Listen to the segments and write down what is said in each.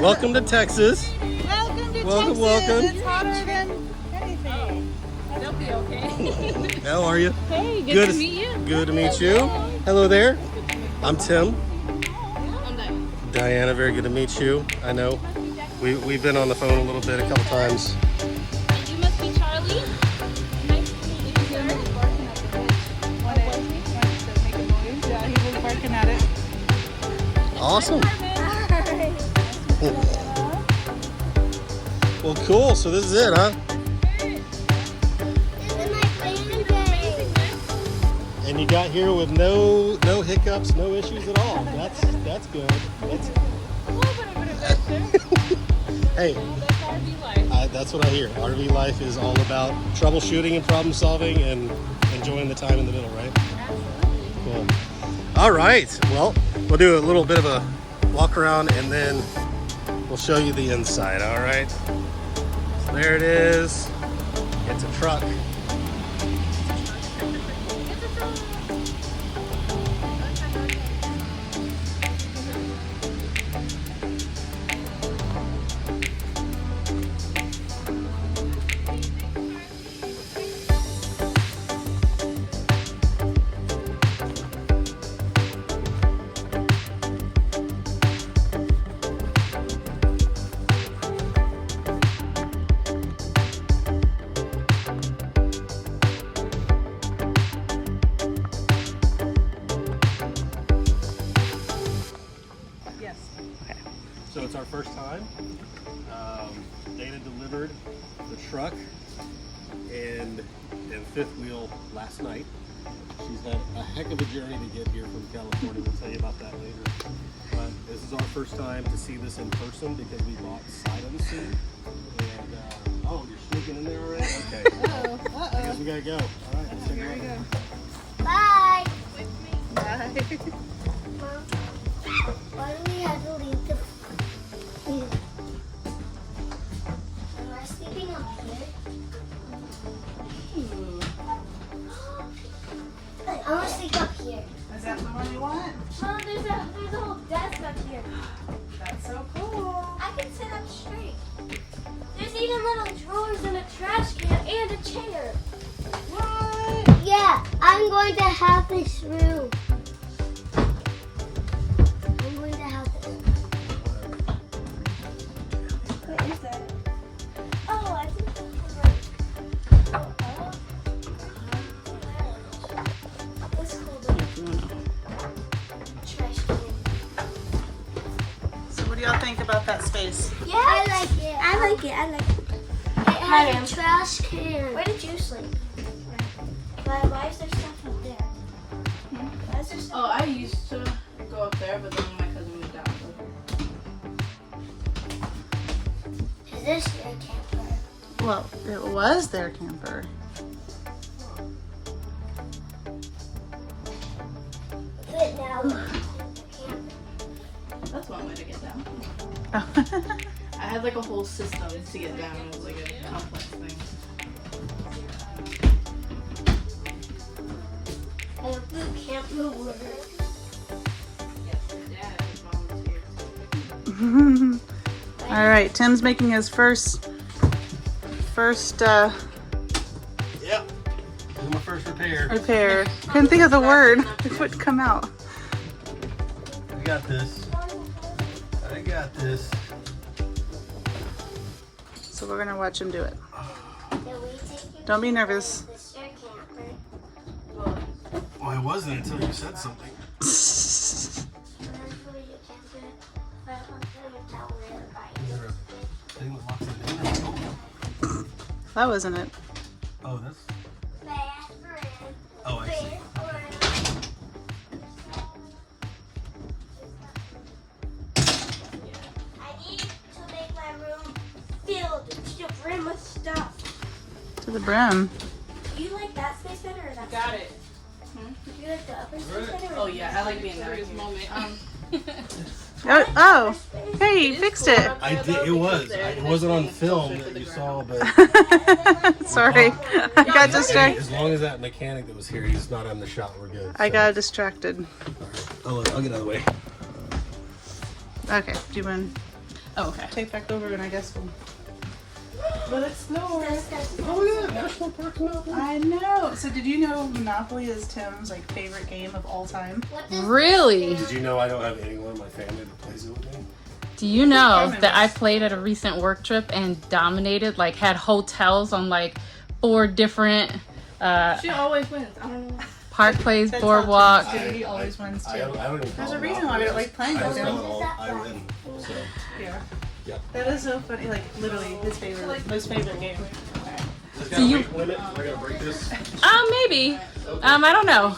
Welcome to Texas. Welcome to Welcome, Texas. welcome. It's hotter than anything. They'll be okay. How are you? Hey, good to meet you. Good to meet you. Hello there. I'm Tim. I'm Diane. Diana, very good to meet you. I know. We've been on the phone a little bit, a couple times. And you must be Charlie. Nice to meet you, sir. Yeah, he was barking at it. Awesome. Well, cool. So this is it, huh? And you got here with no hiccups, no issues at all. That's good. Hey, That's RV life. that's what I hear. RV life is all about troubleshooting and problem solving and enjoying the time in the middle, right? Cool. All right. Well, we'll do a little bit of a walk around and then we'll show you the inside. All right. So there it is. It's a truck. Yes. So it's our first time. Dana delivered the truck and fifth wheel last night. She's had a heck of a journey to get here from California. We'll tell you about that later. But this is our first time to see this in person because we bought sight unseen. And oh, you're sneaking in there already? Okay. I guess we gotta go. All right. Let's take Here a we look. go. Bye. Bye. Why do we have to leave the... Am I sleeping up here? I want to sleep up here. Is that the one you want? Mom, there's a whole desk up here. That's so cool. I can sit up straight. There's even little drawers and a trash can and a chair. What? Yeah, I'm going to have this room. I'm going to have this. What is that? Oh, I think that's right. That's cool. Trash can. So what do y'all think about that space? Yeah, I like it. I like it. I like it. It has a trash can. Where did you sleep? Why is there stuff up there? Why is there stuff? Oh, I used to go up there, but then my cousin moved out. Is this your camper? Well, it was their camper. Good now. That's one way to get down. Oh. I had like a whole system to get down. It was like a complex thing. And a boot camp will work. Yes, your dad volunteered. All right, Tim's making his first. Yep. This is my first repair. Repair. Couldn't think of the word. It wouldn't come out. I got this. I got this. So we're gonna watch him do it. Can we take you Don't be to nervous. this your camper? Well, I wasn't until you said something. And then for your camper, but until you tell where Is there a thing that locks it in? That wasn't it. Oh, that's. Fast friend. Oh, I see. I need to make my room filled to the brim with stuff. To the brim. Do you like that space better or that? Got it. Do you like the upper space better? Oh yeah, I like being there. Oh, hey, you fixed it. I did. It was. It wasn't on film that you saw, but Sorry, I got hey, distracted. as long as that mechanic that was here, he's not on the shot, we're good. I So, got distracted. I'll get out of the way. Okay, do you want? Oh, okay. Take back over and I guess we'll... But it's slower. Oh yeah, National Park Monopoly. I know. So did you know Monopoly is Tim's like favorite game of all time? Really? Did you know I don't have anyone in my family that plays it with me? Do you know that I played at a recent work trip and dominated, like had hotels on like 4 different She always wins. I don't know. Park Place, That's Boardwalk. how Tim's do. He always wins I too. don't even There's call a it reason why we don't like playing I with just him. call it all I win. So Yeah. yeah. That is so funny. Like literally his favorite, most favorite game. It's got a weight limit. We're gonna break this. Maybe. I don't know.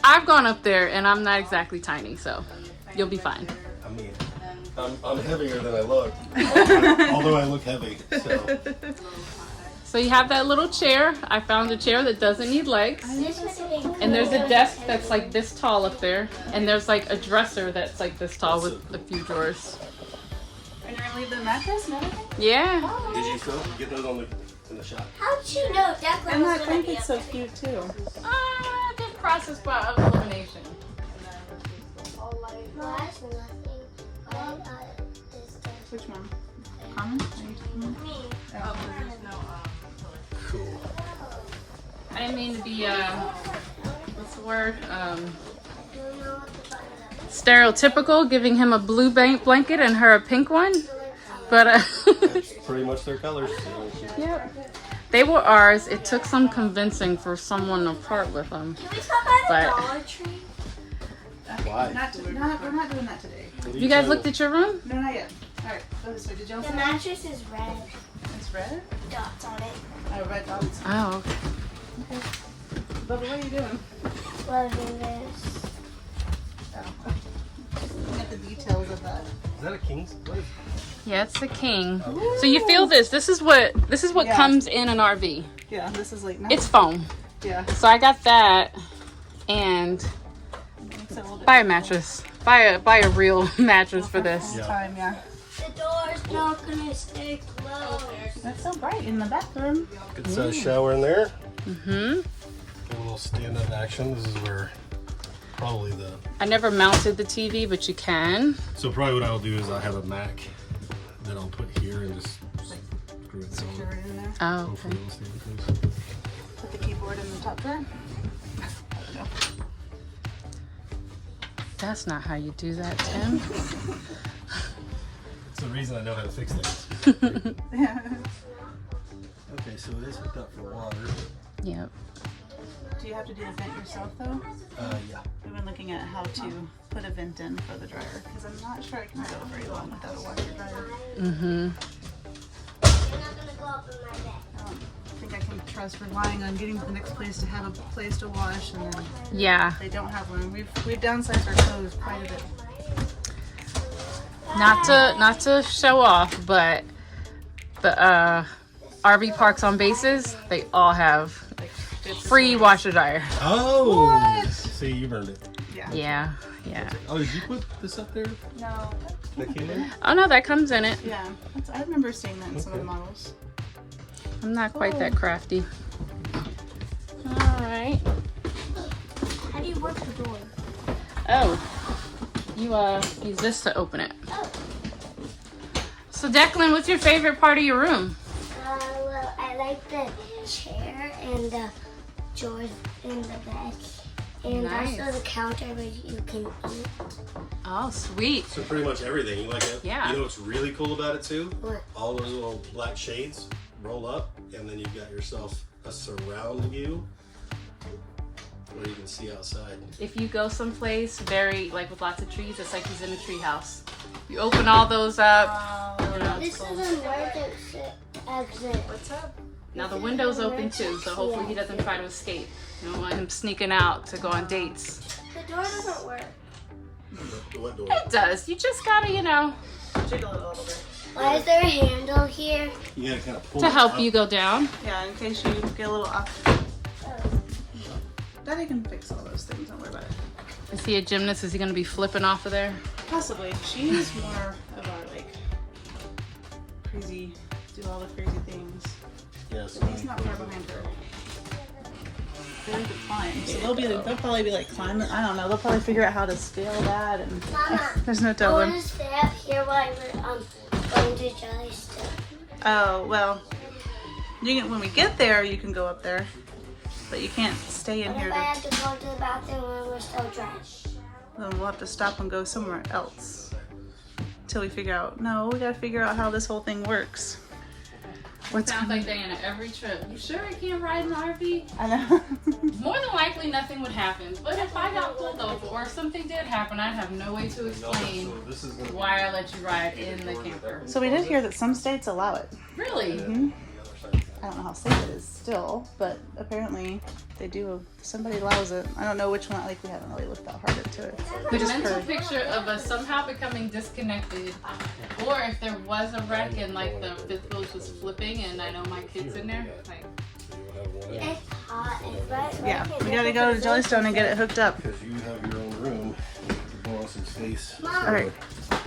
I've gone up there and I'm not exactly tiny, so you'll be fine. I mean, I'm heavier than I look. Although I look heavy. So So you have that little chair. I found a chair that doesn't need legs. And there's a desk that's like this tall up there. And there's like a dresser that's like this tall with a few drawers. And you're gonna leave the mattress and everything? Yeah. did you still get those in the shop? How did you know Declan And was that gonna be blanket's up so cute too. Good process by elimination. Last nothing. Which one? Common? Are you talking about? Me. Cool. I didn't mean to be, what's the word? Stereotypical, giving him a blue blanket and her a pink one. But, That's pretty much their colors. yep. They were ours. It took some convincing for someone to part with them. Can we talk about But- the Dollar Tree? Why? We're not doing that today. You guys looked at your room? No, not yet. Alright, so did y'all The say mattress is red. it's red? Dots on it. Oh, red dots. Oh, okay. Bubba, what are you doing? Loving this. Oh. Looking at the details of that. Is that a king's? What is Yeah, it's the king. So you feel this. This is what Yeah. comes in an RV. Yeah, this is like It's foam. yeah. So I got that and Makes it a little bit buy a mattress. Buy a real mattress for this. Yeah. time, yeah. The door's not gonna stay closed. That's so bright in the bathroom. Good size shower in there. Mhm. A little stand-up action. This is where probably the. I never mounted the TV, but you can. So probably what I'll do is I have a Mac that I'll put here and just screw it Secure down. it in there. Oh, Hopefully okay. it'll stay in place. Put the keyboard in the top drawer. That's not how you do that, Tim. It's the reason I know how to fix things. Yeah. Okay, so it is hooked up for water. Yep. Do you have to do the vent yourself though? Yeah. We've been looking at how to put a vent in for the dryer because I'm not sure I can go very long without a washer dryer. Mhm. You're not gonna go up in my bed. I don't think I can trust relying on getting to the next place to have a place to wash, and then Yeah. they don't have one. We've downsized our clothes quite a bit. Not to show off, but the RV parks on bases, they all have Like it's free washer dryer. Oh! What? See, you burned it. Yeah. Yeah. Oh, did you put this up there? No. That came in? Oh no, that comes in it. Yeah, I remember seeing that in some of the models. I'm not quite that crafty. All right. How do you work the door? Oh, you use this to open it. Oh. So Declan, what's your favorite part of your room? Well, I like the chair and the drawers in the bed. And Nice. also the counter where you can eat. Oh, sweet. So pretty much everything. You like it? Yeah. You know what's really cool about it too? What? All those little black shades roll up, and then you've got yourself a surround view where you can see outside. If you go someplace like with lots of trees, it's like he's in a tree house. You open all those up. This is an emergency exit. What's up? Now the window's open too, so hopefully he doesn't try to escape. You don't want him sneaking out to go on dates. The door doesn't work. What door? It does. You just gotta, Jiggle it a little bit. Why is there a handle here? You gotta kind of pull to it help up. you go down. Yeah, in case you get a little off. Daddy can fix all those things. Don't worry about it. Is he a gymnast? Is he gonna be flipping off of there? Possibly. She's more of a like crazy, do all the crazy things. Yes. He's not far behind her. very good climb. So they'll probably be like climbing. I don't know. They'll probably figure out how to scale that. And Mama, there's no I telling. want to stay up here while we're going to Jellystone. Oh well, when we get there, you can go up there, but you can't stay in What here. if I have to go to the bathroom when we're still dressed? Then we'll have to stop and go somewhere else until we figure out. No, we gotta figure out how this whole thing works. Sounds like Diana every trip. You sure I can't ride an RV? I know. More than likely, nothing would happen. But if I got pulled over or if something did happen, I'd have no way to explain why I let you ride in the camper. So we did hear that some states allow it. Really? I don't know how safe it is still, but apparently they do. Somebody allows it. I don't know which one. Like we haven't really looked that hard into it. We The just mental heard. picture of us somehow becoming disconnected, or if there was a wreck and like the fifth wheel was flipping and I know my kid's in there, like It's hot. Right? Yeah, we gotta go to Jellystone and get it hooked up. Because you have your own room. Your boss in space. Mom, All right.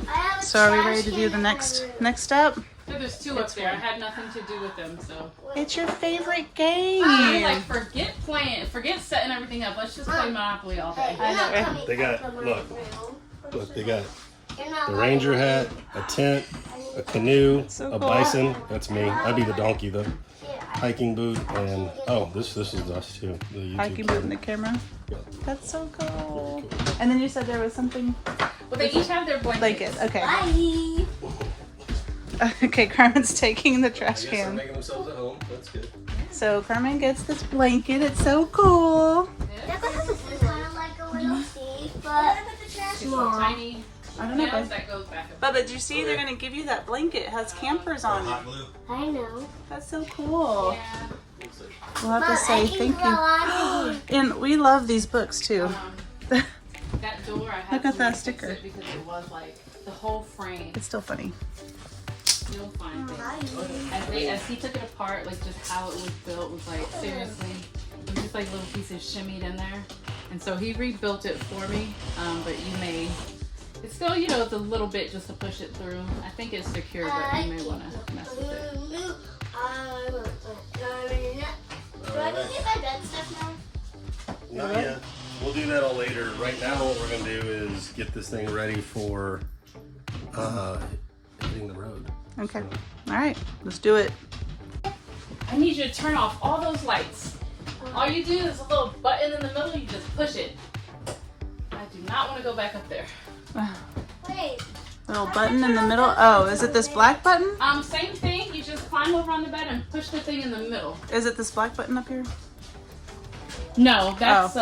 I have a So are we trash ready to do can the in next my room. step? so there's two up there. I had nothing to do with them, so It's your favorite game. I was like, forget setting everything up. Let's just play Monopoly all day. You're not coming They got- from my look. room. Look, they got You're not the ranger hat, a tent, a canoe, So a cool. bison. That's me. I'd be the donkey, the Yeah, hiking boot, and oh, this is us too. The YouTube Hiking boot in the camera. Yeah. That's so cool. And then you said there was something Well, they each have their blankets. blanket. Okay. Bye. Okay, Carmen's taking the trash can. making themselves at home. That's good. So Carmen gets this blanket. It's so cool. That is kind of like a little thief, but small. Tiny I don't know, nails babe. that goes back and But did you see they're gonna give you that blanket? It has campers on it. glue. I know. That's so cool. Yeah. We'll have to Mom, say I can thank grow you. on it. And we love these books too. That door, I had Look at to that fix sticker. it because it was like the whole frame. It's still funny. You'll find it. As he took it apart, like just how it was built was like seriously, it was just like little pieces shimmied in there. And so he rebuilt it for me. But you may, it's still, you know, it's a little bit just to push it through. I think it's secure, but you may want to mess with it. Do I go get my bed stuff now? Not yet. We'll do that all later. Right now, what we're gonna do is get this thing ready for hitting the road. Okay. All right. Let's do it. I need you to turn off all those lights. All you do is a little button in the middle, you just push it. I do not want to go back up there. Wait. Little button in the middle. Oh, is it this black button? Same thing, you just climb over on the bed and push the thing in the middle. Is it this black button up here? No, that's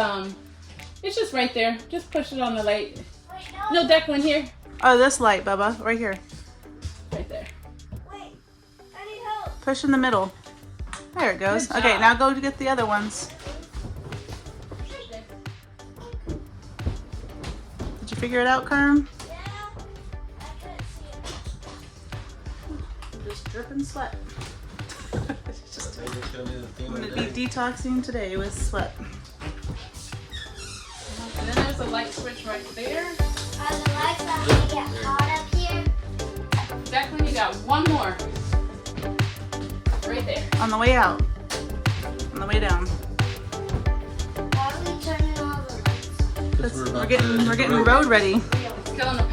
it's just right there. Just push it on the light. Wait, No, Declan, here. Oh, this light, Bubba. Right here. Right there. Wait. I need help. Push in the middle. There it goes. Good Okay, job. now go to get the other ones. Did you figure it out, Carm? Yeah. I couldn't see it. Just dripping sweat. I'm gonna be detoxing today with sweat. And then there's a light switch right there. Are the lights not gonna get hot up here? Declan, you got one more. Right there. On the way out. On the way down. Why are we turning all the lights? We're getting road ready. It's killing the